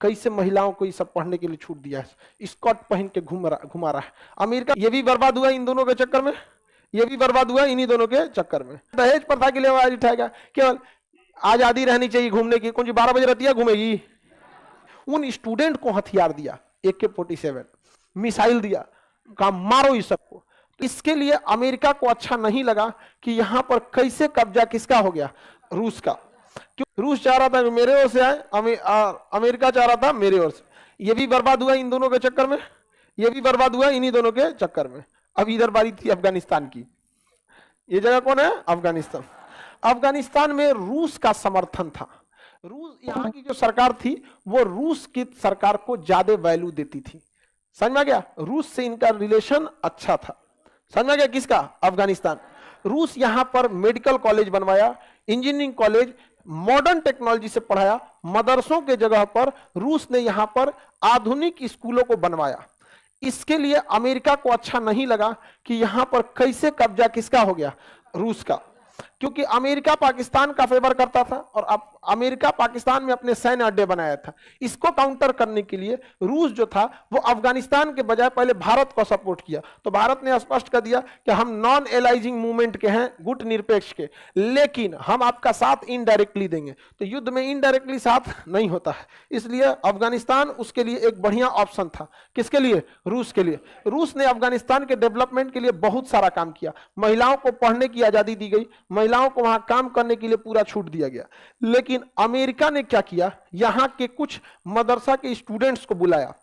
कैसे महिलाओं को ये सब पढ़ने के लिए छूट दिया है, स्कर्ट पहन के घुमा रहा है। अमेरिका ये भी बर्बाद हुआ इन दोनों के चक्कर में, ये भी बर्बाद हुआ इन्हीं दोनों के चक्कर में। दहेज प्रथा के लिए आवाज उठाएगा, केवल आजादी रहनी चाहिए घूमने की, कौन जी 12 बजे रतिया घूमेगी। उन स्टूडेंट को हथियार दिया, AK-47 मिसाइल दिया, कहा मारो इस सबको। इसके लिए अमेरिका को अच्छा नहीं लगा कि यहां पर कैसे कब्जा किसका हो गया, रूस का। क्यों रूस चाह रहा था कि मेरे ओर से आए, अमेरिका चाह रहा था मेरे ओर से। ये भी बर्बाद हुआ इन दोनों के चक्कर में, ये भी बर्बाद हुआ इन्हीं दोनों के चक्कर में। अब इधर बारी थी अफगानिस्तान की। ये जगह कौन है, अफगानिस्तान। अफगानिस्तान में रूस का समर्थन था। रूस, यहाँ की जो सरकार थी वो रूस की सरकार को ज्यादा वैल्यू देती थी। समझ में आ गया, रूस से इनका रिलेशन अच्छा था। समझ में आ गया, किसका, अफगानिस्तान। रूस यहां पर मेडिकल कॉलेज बनवाया, इंजीनियरिंग कॉलेज, मॉडर्न टेक्नोलॉजी से पढ़ाया। मदरसों के जगह पर रूस ने यहां पर आधुनिक स्कूलों को बनवाया। इसके लिए अमेरिका को अच्छा नहीं लगा कि यहां पर कैसे कब्जा किसका हो गया, रूस का। क्योंकि अमेरिका पाकिस्तान का फेवर करता था और अब अमेरिका पाकिस्तान में अपने सैन्य अड्डे बनाया था। इसको काउंटर करने के लिए रूस जो था वो अफगानिस्तान के बजाय पहले भारत को सपोर्ट किया। तो भारत ने स्पष्ट कर दिया कि हम नॉन एलाइजिंग मूवमेंट के हैं, गुट निरपेक्ष के, लेकिन हम आपका साथ इनडायरेक्टली देंगे। तो युद्ध में इनडायरेक्टली साथ नहीं होता है, इसलिए अफगानिस्तान उसके लिए एक बढ़िया ऑप्शन था। किसके लिए, रूस के लिए। रूस ने अफगानिस्तान के डेवलपमेंट के लिए बहुत सारा काम किया। महिलाओं को पढ़ने की आजादी दी गई, महिलाओं को वहां काम करने के लिए पूरा छूट दिया गया। लेकिन अमेरिका ने क्या किया, यहां के कुछ मदरसा के स्टूडेंट्स को बुलाया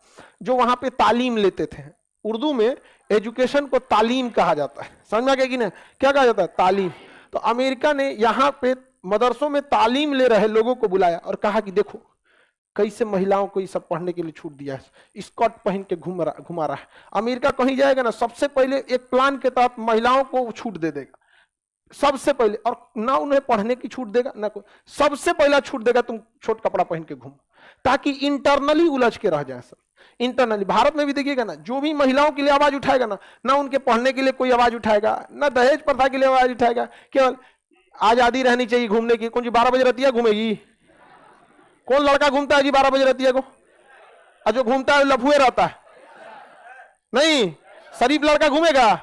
जो वहां पे तालीम लेते थे। उर्दू में एजुकेशन को तालीम कहा जाता है, समझ में आ गया कि नहीं, क्या कहा जाता है, तालीम। तो अमेरिका ने यहां पे मदरसों में तालीम ले रहे लोगों को बुलाया और कहा कि देखो कैसे महिलाओं को ये सब पढ़ने के लिए छूट दिया है, स्कर्ट पहन के घुमा रहा है। अमेरिका कहीं जाएगा ना, सबसे पहले एक प्लान के तहत महिलाओं को छूट दे देगा सबसे पहले, और ना उन्हें पढ़ने की छूट देगा ना कोई, सबसे पहला छूट देगा तुम छोट कपड़ा पहन के घूमो, ताकि इंटरनली उलझ के रह जाए सब। इंटरनली भारत में भी देखिएगा ना, जो भी महिलाओं के लिए आवाज उठाएगा ना, ना उनके पढ़ने के लिए कोई आवाज उठाएगा, ना दहेज प्रथा के लिए आवाज उठाएगा, केवल आजादी रहनी चाहिए घूमने की। कौन जी 12 बजे रतिया घूमेगी, कौन लड़का घूमता है जी 12 बजे रतिया को, और जो घूमता है लफुए रहता है, नहीं शरीफ लड़का घूमेगा,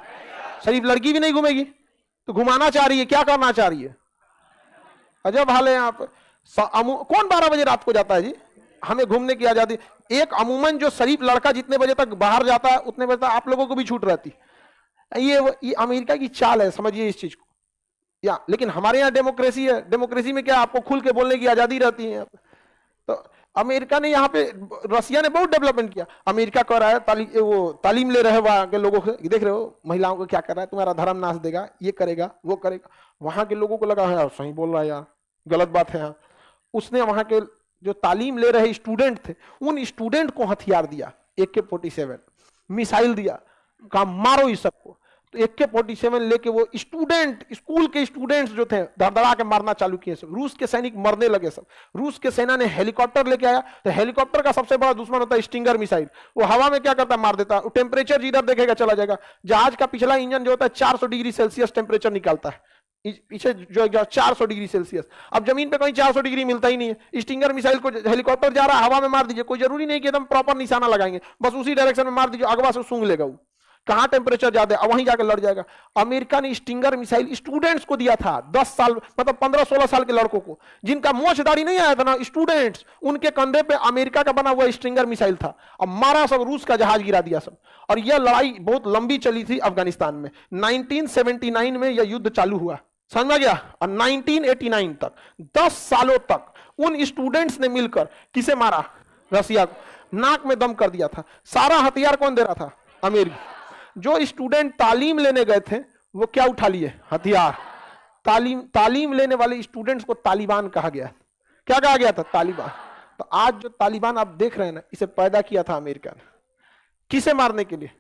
शरीफ लड़की भी नहीं घूमेगी। तो घुमाना चाह रही है, क्या करना चाह रही है, अजब हाल है यहाँ पे। कौन 12 बजे रात को जाता है जी, हमें घूमने की आजादी। एक अमूमन जो शरीफ लड़का जितने बजे तक बाहर जाता है उतने बजे तक आप लोगों को भी छूट रहती। ये अमेरिका की चाल है, समझिए इस चीज को। या लेकिन हमारे यहाँ डेमोक्रेसी है, डेमोक्रेसी में क्या आपको खुल के बोलने की आजादी रहती है। तो अमेरिका ने यहाँ पे, रसिया ने बहुत डेवलपमेंट किया। अमेरिका कह रहा है तालीम ले रहे हैं वहां के लोगों से, देख रहे हो महिलाओं को क्या कर रहा है, तुम्हारा धर्म नाश देगा, ये करेगा वो करेगा। वहां के लोगों को लगा है यार सही बोल रहा है, यार गलत बात है यार। उसने वहां के जो तालीम ले रहे स्टूडेंट थे, उन स्टूडेंट को हथियार दिया, AK-47 मिसाइल दिया, कहा मारो इस सबको। तो AK-47 लेके वो स्टूडेंट, स्कूल के स्टूडेंट्स जो थे धड़धड़ा के मारना चालू किए सब। रूस के सैनिक मरने लगे सब। रूस के सेना ने हेलीकॉप्टर लेके आया, तो हेलीकॉप्टर का सबसे बड़ा दुश्मन होता है स्टिंगर मिसाइल। वो हवा में क्या करता है, मार देता है। टेम्परेचर जिधर देखेगा चला जाएगा। जहाज का पिछला इंजन जो होता है 400 डिग्री सेल्सियस टेम्परेचर निकालता है, पीछे जो 400 डिग्री सेल्सियस। अब जमीन पे कहीं 400 डिग्री मिलता ही नहीं है। स्टिंगर मिसाइल को हेलीकॉप्टर जा रहा है, हवा में मार दीजिए, कोई जरूरी नहीं कि एकदम प्रॉपर निशाना लगाएंगे, बस उसी डायरेक्शन में मार दीजिए, अगवा से सूंघ लेगा वो, कहां टेम्परेचर ज्यादा है वहीं जाकर लड़ जाएगा। अमेरिका ने स्टिंगर मिसाइल स्टूडेंट्स को दिया था, 10 साल मतलब 15-16 साल के लड़कों को, जिनका मोछदारी नहीं आया था ना, स्टूडेंट्स, उनके कंधे पे अमेरिका का बना हुआ स्टिंगर मिसाइल था। अब मारा सब, रूस का जहाज गिरा दिया सब। और यह लड़ाई बहुत लंबी चली थी अफगानिस्तान में। 1979 में यह युद्ध चालू हुआ, समझ में गया, और 1989 तक 10 सालों तक उन स्टूडेंट्स ने मिलकर किसे मारा, रसिया को, नाक में दम कर दिया था। सारा हथियार कौन दे रहा था, अमेरिका। जो स्टूडेंट तालीम लेने गए थे वो क्या उठा लिए, हथियार। तालीम लेने वाले स्टूडेंट्स को तालिबान कहा गया। क्या कहा गया था, तालिबान। तो आज जो तालिबान आप देख रहे हैं ना, इसे पैदा किया था अमेरिका ने, किसे मारने के लिए,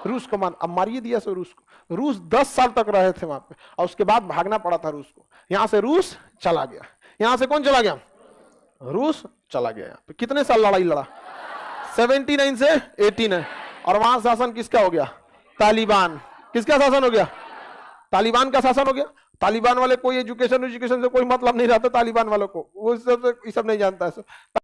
रूस को अब मारिए दिया सो रूस को। रूस 10 साल तक रहे थे वहां पे, और उसके बाद भागना पड़ा था रूस को। यहां से रूस चला गया। यहां से कौन चला गया, रूस चला गया। यहाँ पे कितने साल लड़ाई लड़ा, 79 से 89। और वहां शासन किसका हो गया, तालिबान। किसका शासन हो गया, तालिबान का शासन हो गया। तालिबान वाले कोई एजुकेशन से कोई मतलब नहीं रहता तालिबान वालों को, वो सब नहीं जानता है।